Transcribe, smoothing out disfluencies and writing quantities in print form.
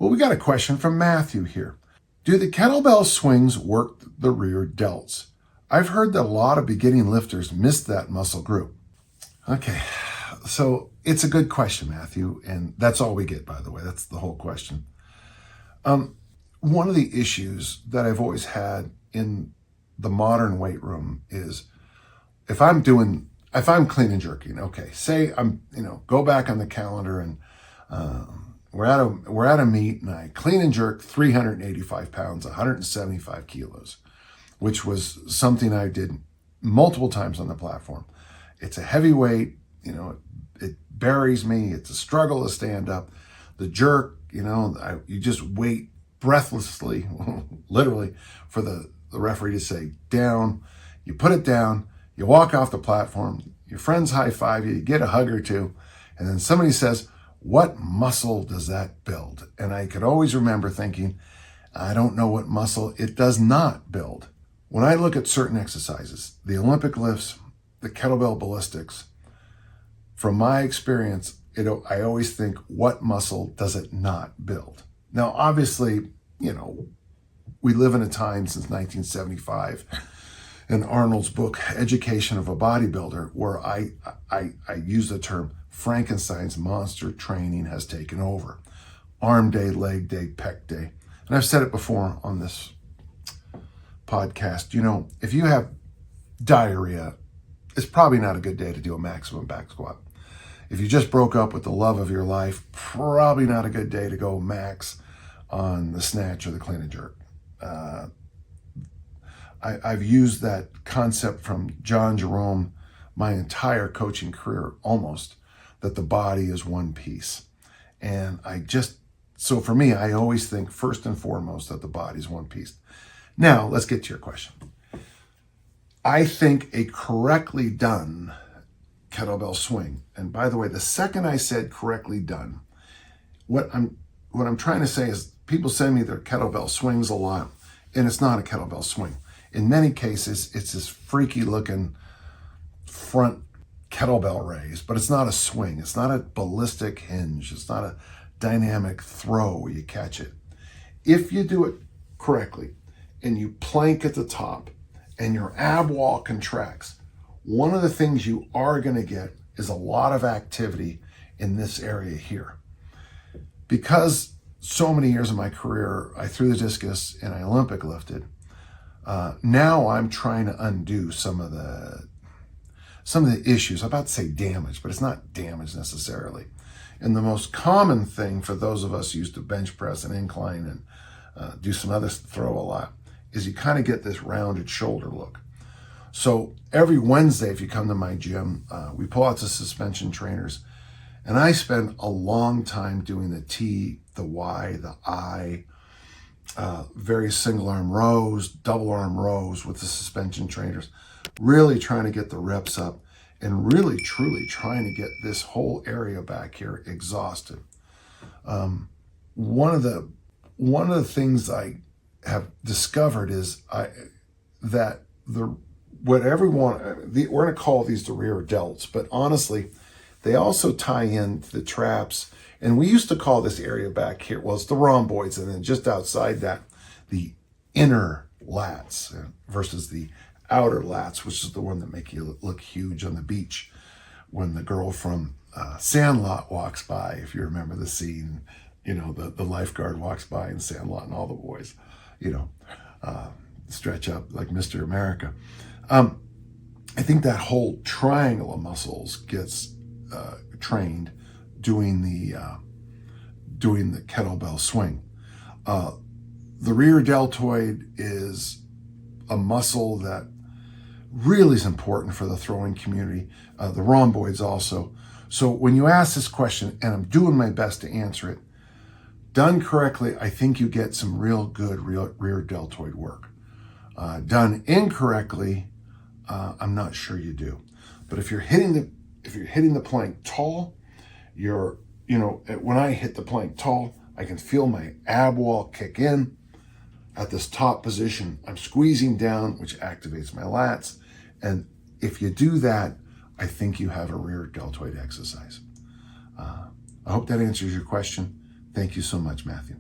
Well, we got a question from Matthew here. Do the kettlebell swings work the rear delts? I've heard that a lot of beginning lifters miss that muscle group. Okay, so it's a good question, Matthew, and that's all we get, by the way. That's the whole question. One of the issues that I've always had in the modern weight room is if I'm clean and jerking, okay, say go back on the calendar and we're at a meet and I clean and jerk 385 pounds, 175 kilos, which was something I did multiple times on the platform. It's a heavy weight, it buries me. It's a struggle to stand up. The jerk, you just wait breathlessly, literally, for the referee to say down. You put it down, you walk off the platform, your friends high five you, you get a hug or two, and then somebody says, what muscle does that build? And I could always remember thinking, I don't know what muscle it does not build. When I look at certain exercises, the Olympic lifts, the kettlebell ballistics, from my experience, I always think, what muscle does it not build? Now, obviously, we live in a time since 1975 in Arnold's book, Education of a Bodybuilder, where I use the term Frankenstein's monster training has taken over. Arm day, leg day, pec day. And I've said it before on this podcast, if you have diarrhea, it's probably not a good day to do a maximum back squat. If you just broke up with the love of your life, probably not a good day to go max on the snatch or the clean and jerk. I've used that concept from John Jerome my entire coaching career, almost, that the body is one piece. And so for me, I always think first and foremost that the body is one piece. Now, let's get to your question. I think a correctly done kettlebell swing, and by the way, the second I said correctly done, what I'm trying to say is people send me their kettlebell swings a lot, and it's not a kettlebell swing. In many cases, it's this freaky looking front kettlebell raise, but it's not a swing. It's not a ballistic hinge. It's not a dynamic throw where you catch it. If you do it correctly and you plank at the top and your ab wall contracts, one of the things you are going to get is a lot of activity in this area here. Because so many years of my career, I threw the discus and I Olympic lifted. Now I'm trying to undo some of the issues. I'm about to say damage, but it's not damage necessarily. And the most common thing for those of us who used to bench press and incline and do some other throw a lot is you kind of get this rounded shoulder look. So every Wednesday, if you come to my gym, we pull out the suspension trainers, and I spend a long time doing the T, the Y, the I, various single arm rows, double arm rows with the suspension trainers, really trying to get the reps up and really truly trying to get this whole area back here exhausted. One of the things I have discovered is we're going to call these the rear delts, but honestly, they also tie in to the traps. And we used to call this area back here, well, it's the rhomboids, and then just outside that, the inner lats versus the outer lats, which is the one that make you look huge on the beach when the girl from Sandlot walks by, if you remember the scene, the lifeguard walks by in Sandlot and all the boys, stretch up like Mr. America. I think that whole triangle of muscles gets trained doing the kettlebell swing. The rear deltoid is a muscle that really is important for the throwing community. The rhomboids also. So when you ask this question, and I'm doing my best to answer it, done correctly, I think you get some real good rear deltoid work. Done incorrectly, I'm not sure you do. But if you're hitting the plank tall, when I hit the plank tall, I can feel my ab wall kick in. At this top position, I'm squeezing down, which activates my lats. And if you do that, I think you have a rear deltoid exercise. I hope that answers your question. Thank you so much, Matthew.